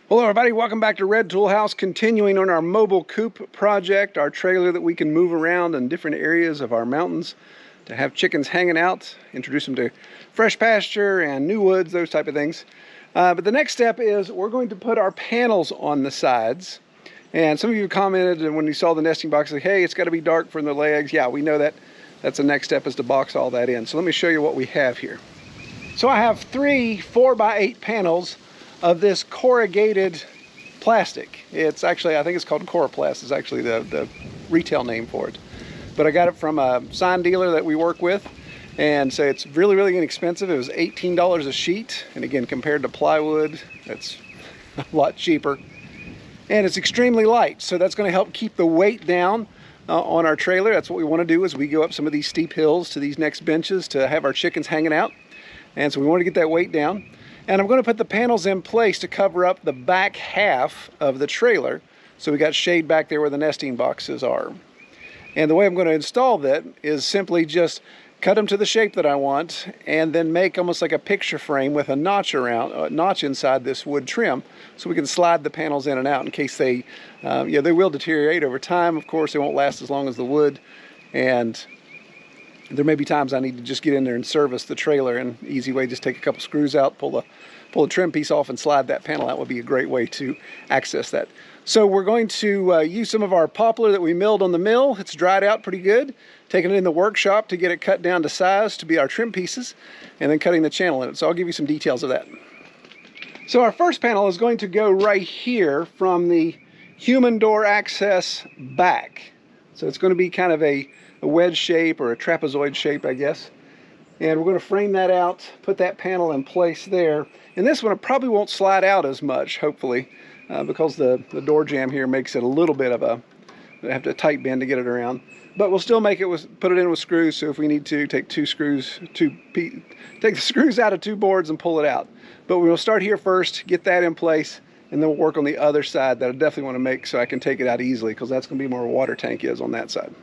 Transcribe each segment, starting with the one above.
Hello everybody, welcome back to Red Tool House, continuing on our mobile coop project, our trailer that we can move around in different areas of our mountains to have chickens hanging out, introduce them to fresh pasture and new woods, those type of things. But the next step is we're going to put our panels on the sides. And some of you commented, and when you saw the nesting box, like, hey, it's got to be dark from the legs. Yeah, we know that. That's the next step, is to box all that in. So let me show you what we have here. So I have 3 4x8 panels of this corrugated plastic. It's actually, I think it's called Coroplast, is actually the retail name for it. But I got it from a sign dealer that we work with, and so it's really inexpensive. It was $18 a sheet, and again, compared to plywood, that's a lot cheaper. And it's extremely light, so that's going to help keep the weight down on our trailer. That's what we want to do as we go up some of these steep hills to these next benches to have our chickens hanging out. And so we want to get that weight down. And I'm going to put the panels in place to cover up the back half of the trailer. So we got shade back there where the nesting boxes are. And the way I'm going to install that is simply just cut them to the shape that I want, and then make almost like a picture frame with a notch inside this wood trim, so we can slide the panels in and out in case they, they will deteriorate over time. Of course, they won't last as long as the wood, and there may be times I need to just get in there and service the trailer, and easy way, just take a couple screws out, pull the trim piece off and slide that panel out would be a great way to access that. So we're going to use some of our poplar that we milled on the mill. It's dried out pretty good. Taking it in the workshop to get it cut down to size to be our trim pieces, and then cutting the channel in it. So I'll give you some details of that. So our first panel is going to go right here from the human door access back. So it's going to be kind of a wedge shape or a trapezoid shape, I guess. And we're going to frame that out, put that panel in place there. And this one, it probably won't slide out as much, hopefully, because the door jamb here makes it a little bit of a, I have to tight bend to get it around. But we'll still make it put it in with screws, so if we need to, take take the screws out of 2 boards and pull it out. But we'll start here first, get that in place, and then we'll work on the other side that I definitely want to make so I can take it out easily, because that's going to be where our water tank is on that side.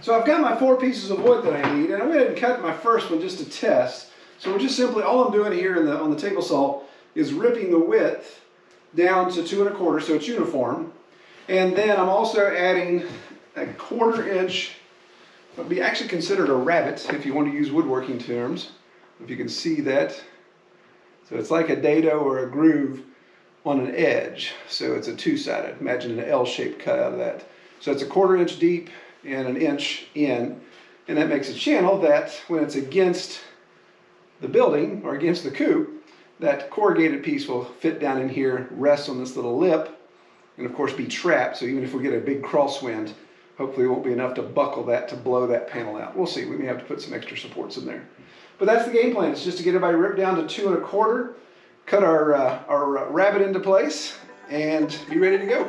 So I've got my 4 pieces of wood that I need, and I'm going to cut my first one just to test. So we're just simply, all I'm doing here on the table saw is ripping the width down to 2 1/4, so it's uniform. And then I'm also adding a 1/4 inch, what would be actually considered a rabbet if you want to use woodworking terms, if you can see that. So it's like a dado or a groove on an edge. So it's a 2-sided, imagine an L-shaped cut out of that. So it's a 1/4 inch deep and 1 inch in, and that makes a channel that when it's against the building or against the coop, that corrugated piece will fit down in here, rest on this little lip, and of course be trapped. So even if we get a big crosswind, hopefully it won't be enough to buckle that to blow that panel out. We'll see, we may have to put some extra supports in there. But that's the game plan, it's just to get everybody ripped down to 2 1/4, cut our rabbet into place, and be ready to go.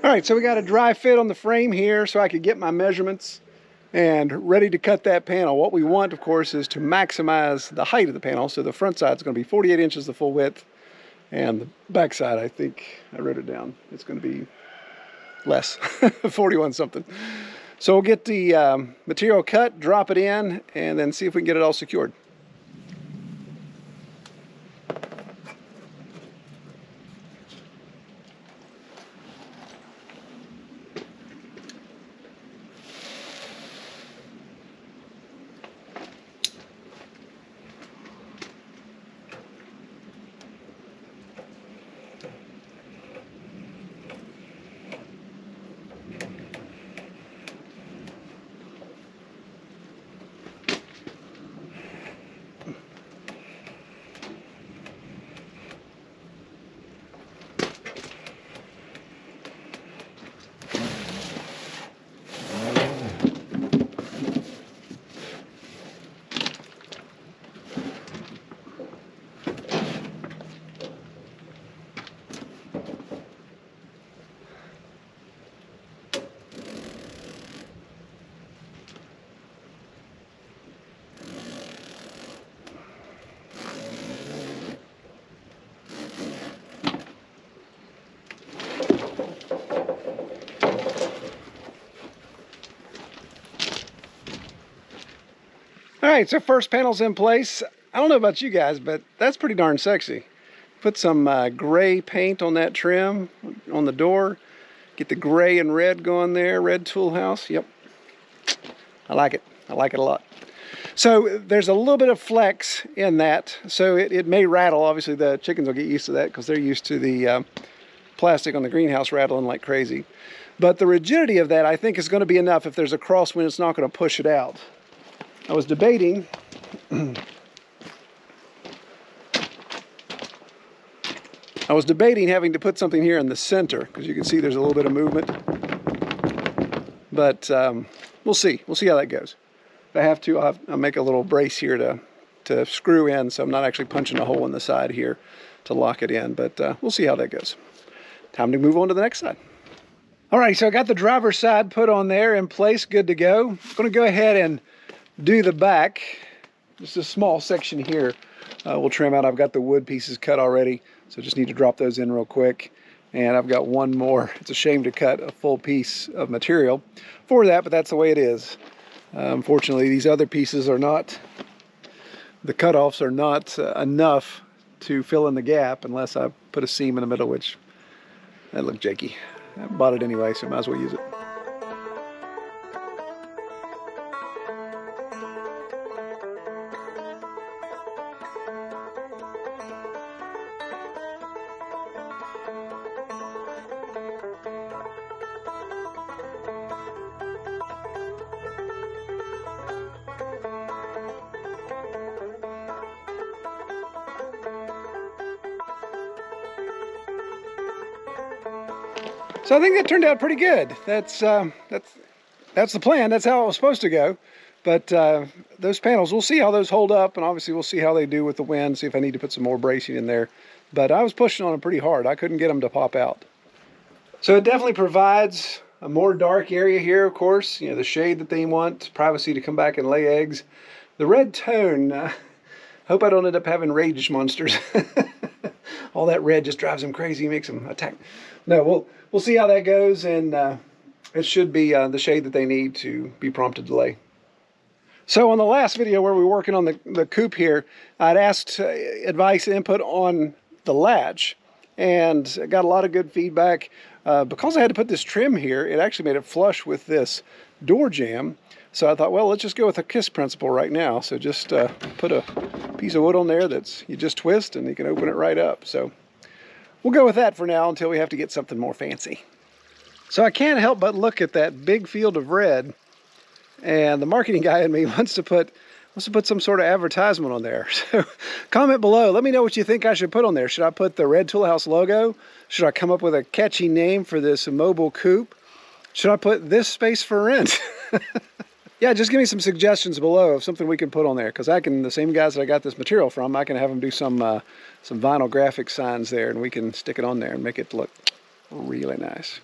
All right, so we got a dry fit on the frame here so I could get my measurements and ready to cut that panel. What we want, of course, is to maximize the height of the panel. So the front side is going to be 48 inches the full width, and the back side, I think I wrote it down, it's going to be less, 41 something. So we'll get the material cut, drop it in, and then see if we can get it all secured. right, so first panel's in place. I don't know about you guys, but that's pretty darn sexy. Put some gray paint on that trim on the door. Get the gray and red going there, red tool house. Yep, I like it. I like it a lot. So there's a little bit of flex in that, so it may rattle. Obviously the chickens will get used to that because they're used to the plastic on the greenhouse rattling like crazy. But the rigidity of that, I think, is going to be enough. If there's a crosswind, it's not going to push it out. I was debating having to put something here in the center, because you can see there's a little bit of movement. But we'll see. We'll see how that goes. If I have to, I'll make a little brace here to screw in, so I'm not actually punching a hole in the side here to lock it in. But we'll see how that goes. Time to move on to the next side. All right, so I got the driver's side put on there in place, good to go. I'm going to go ahead and do the back. Just a small section here we'll trim out. I've got the wood pieces cut already, so just need to drop those in real quick. And I've got one more. It's a shame to cut a full piece of material for that, but that's the way it is. Unfortunately, these other pieces are not, the cutoffs are not enough to fill in the gap unless I put a seam in the middle, which that looked janky. I bought it anyway, so might as well use it. So I think that turned out pretty good. That's the plan. That's how it was supposed to go. But those panels, we'll see how those hold up, and obviously we'll see how they do with the wind, see if I need to put some more bracing in there. But I was pushing on them pretty hard. I couldn't get them to pop out. So it definitely provides a more dark area here, of course. You know, the shade that they want, privacy to come back and lay eggs. The red tone, hope I don't end up having rage monsters. All that red just drives them crazy, makes them attack. No, we'll see how that goes, and it should be the shade that they need to be prompted to lay. So on the last video where we were working on the coop here, I'd asked advice and input on the latch, and I got a lot of good feedback. Because I had to put this trim here, it actually made it flush with this door jamb. So I thought, well, let's just go with a KISS principle right now. So just put a piece of wood on there that's, you just twist and you can open it right up. So we'll go with that for now until we have to get something more fancy. So I can't help but look at that big field of red, and the marketing guy in me wants to put some sort of advertisement on there. So comment below, let me know what you think I should put on there. Should I put the Red Tool House logo? Should I come up with a catchy name for this mobile coop? Should I put this space for rent? Yeah, just give me some suggestions below of something we can put on there, because the same guys that I got this material from, I can have them do some vinyl graphic signs there, and we can stick it on there and make it look really nice.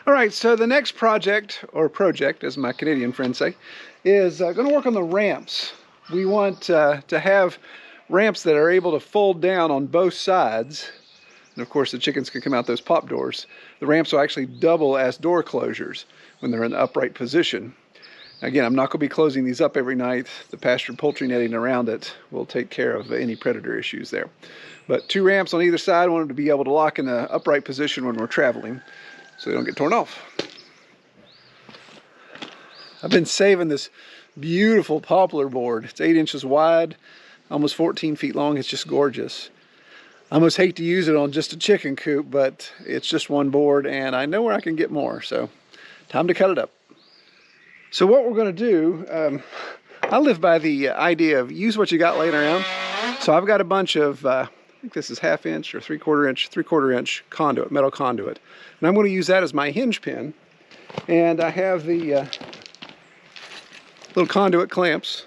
All right, so the next project, or project as my Canadian friends say, is going to work on the ramps. We want to have ramps that are able to fold down on both sides. And of course the chickens can come out those pop doors. The ramps will actually double as door closures when they're in the upright position. Again, I'm not going to be closing these up every night. The pastured poultry netting around it will take care of any predator issues there. But 2 ramps on either side. I want them to be able to lock in the upright position when we're traveling, so they don't get torn off. I've been saving this beautiful poplar board. It's 8 inches wide, almost 14 feet long. It's just gorgeous. I almost hate to use it on just a chicken coop, but it's just one board and I know where I can get more, so time to cut it up. So what we're going to do, I live by the idea of use what you got laying around. So I've got a bunch of, I think this is 1/2 inch or 3/4 inch conduit, metal conduit. And I'm going to use that as my hinge pin. And I have the little conduit clamps.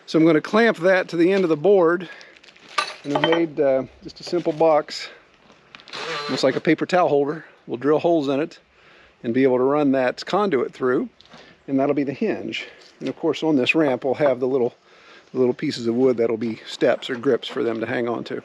So I'm going to clamp that to the end of the board. And I've made just a simple box, almost like a paper towel holder. We'll drill holes in it and be able to run that conduit through. and that'll be the hinge. And of course on this ramp we'll have the little pieces of wood that'll be steps or grips for them to hang on to.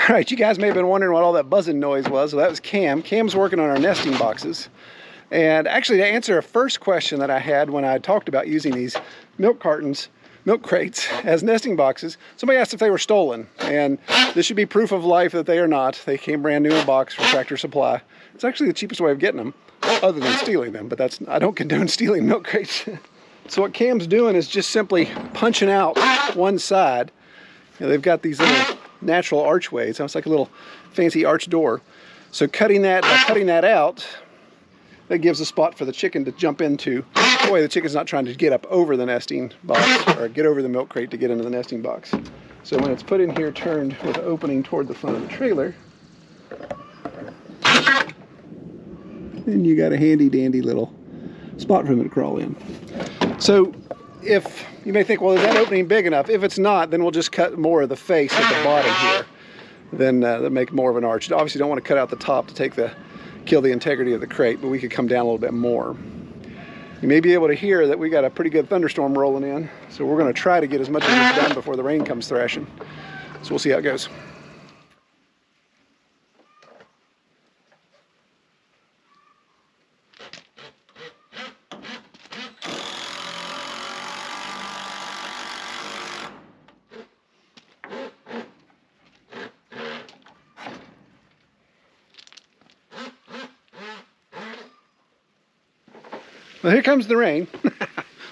All right, you guys may have been wondering what all that buzzing noise was. Well, that was Cam. Cam's working on our nesting boxes. And actually, to answer a first question that I had when I talked about using these milk crates as nesting boxes, somebody asked if they were stolen. And this should be proof of life that they are not. They came brand new in a box from Tractor Supply. It's actually the cheapest way of getting them, other than stealing them, but I don't condone stealing milk crates. So what Cam's doing is just simply punching out one side. You know, they've got these little natural archways. It's like a little fancy arch door. So cutting that out, that gives a spot for the chicken to jump into. That way the chicken's not trying to get up over the nesting box or get over the milk crate to get into the nesting box. So when it's put in here, turned with an opening toward the front of the trailer, then you got a handy dandy little spot for them to crawl in. So if you may think, well, is that opening big enough? If it's not, then we'll just cut more of the face at the bottom here. Then that'll make more of an arch. You obviously don't want to cut out the top to kill the integrity of the crate, but we could come down a little bit more. You may be able to hear that we got a pretty good thunderstorm rolling in, so we're going to try to get as much of this done before the rain comes thrashing. So we'll see how it goes. Well, here comes the rain,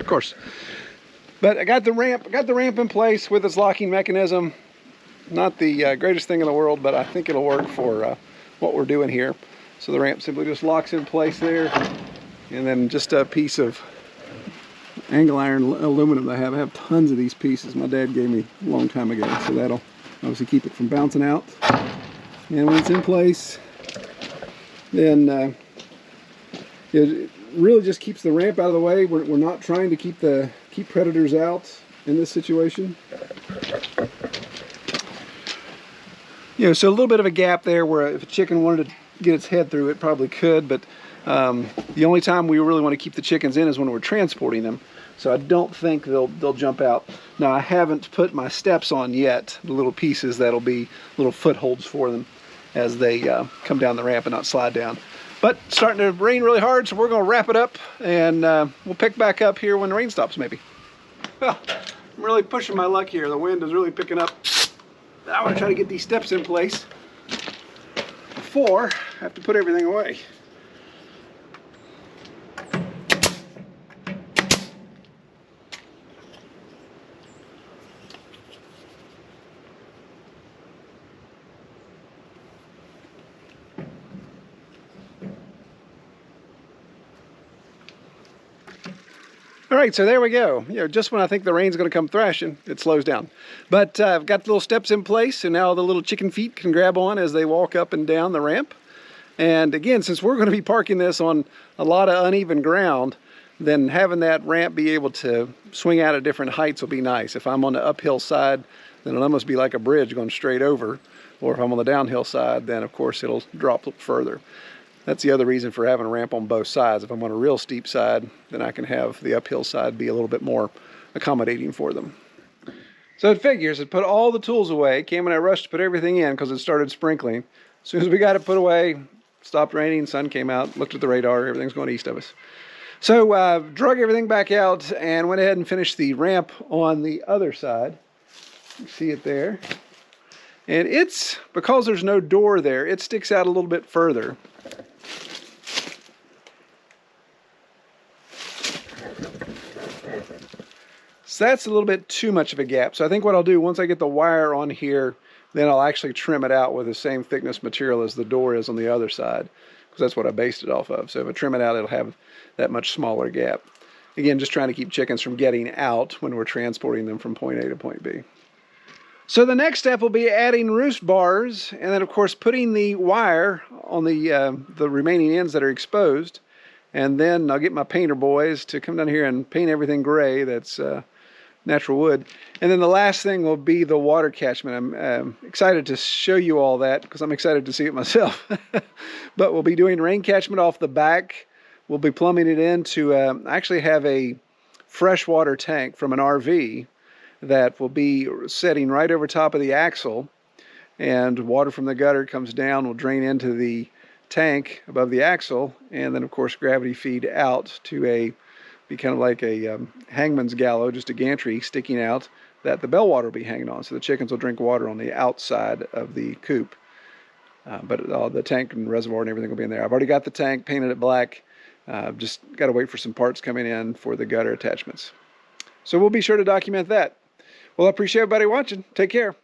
of course. But I got the ramp in place with its locking mechanism. Not the greatest thing in the world, but I think it'll work for what we're doing here. So the ramp simply just locks in place there, and then just a piece of angle iron aluminum that I have. I have tons of these pieces. My dad gave me a long time ago, so that'll obviously keep it from bouncing out. And when it's in place, then it really just keeps the ramp out of the way. We're not trying to keep predators out in this situation. You know, so a little bit of a gap there where if a chicken wanted to get its head through, it probably could, but the only time we really want to keep the chickens in is when we're transporting them. So I don't think they'll jump out. Now, I haven't put my steps on yet, the little pieces that'll be little footholds for them as they come down the ramp and not slide down. But it's starting to rain really hard, so we're going to wrap it up, and we'll pick back up here when the rain stops, maybe. Well, I'm really pushing my luck here. The wind is really picking up. I want to try to get these steps in place before I have to put everything away. All right, so there we go. You know, just when I think the rain's going to come thrashing, it slows down. But I've got the little steps in place, and now the little chicken feet can grab on as they walk up and down the ramp. And again, since we're going to be parking this on a lot of uneven ground, then having that ramp be able to swing out at different heights will be nice. If I'm on the uphill side, then it'll almost be like a bridge going straight over. Or if I'm on the downhill side, then of course it'll drop further. That's the other reason for having a ramp on both sides. If I'm on a real steep side, then I can have the uphill side be a little bit more accommodating for them. So it figures, it put all the tools away. Cam and I rushed to put everything in because it started sprinkling. As soon as we got it put away, stopped raining, sun came out, looked at the radar, everything's going east of us. So drug everything back out and went ahead and finished the ramp on the other side. You see it there. And it's, because there's no door there, it sticks out a little bit further. So that's a little bit too much of a gap. So I think what I'll do, once I get the wire on here, then I'll actually trim it out with the same thickness material as the door is on the other side, because that's what I based it off of. So if I trim it out, it'll have that much smaller gap. Again, just trying to keep chickens from getting out when we're transporting them from point A to point B. So the next step will be adding roost bars, and then of course putting the wire on the remaining ends that are exposed. And then I'll get my painter boys to come down here and paint everything gray that's natural wood. And then the last thing will be the water catchment. I'm excited to show you all that because I'm excited to see it myself. But we'll be doing rain catchment off the back. We'll be plumbing it in to actually have a freshwater tank from an RV that will be setting right over top of the axle, and water from the gutter comes down, will drain into the tank above the axle, and then of course gravity feed out to be kind of like a hangman's gallows, just a gantry sticking out that the bellwater will be hanging on. So the chickens will drink water on the outside of the coop. But the tank and reservoir and everything will be in there. I've already got the tank, painted it black. Just got to wait for some parts coming in for the gutter attachments. So we'll be sure to document that. Well, I appreciate everybody watching. Take care.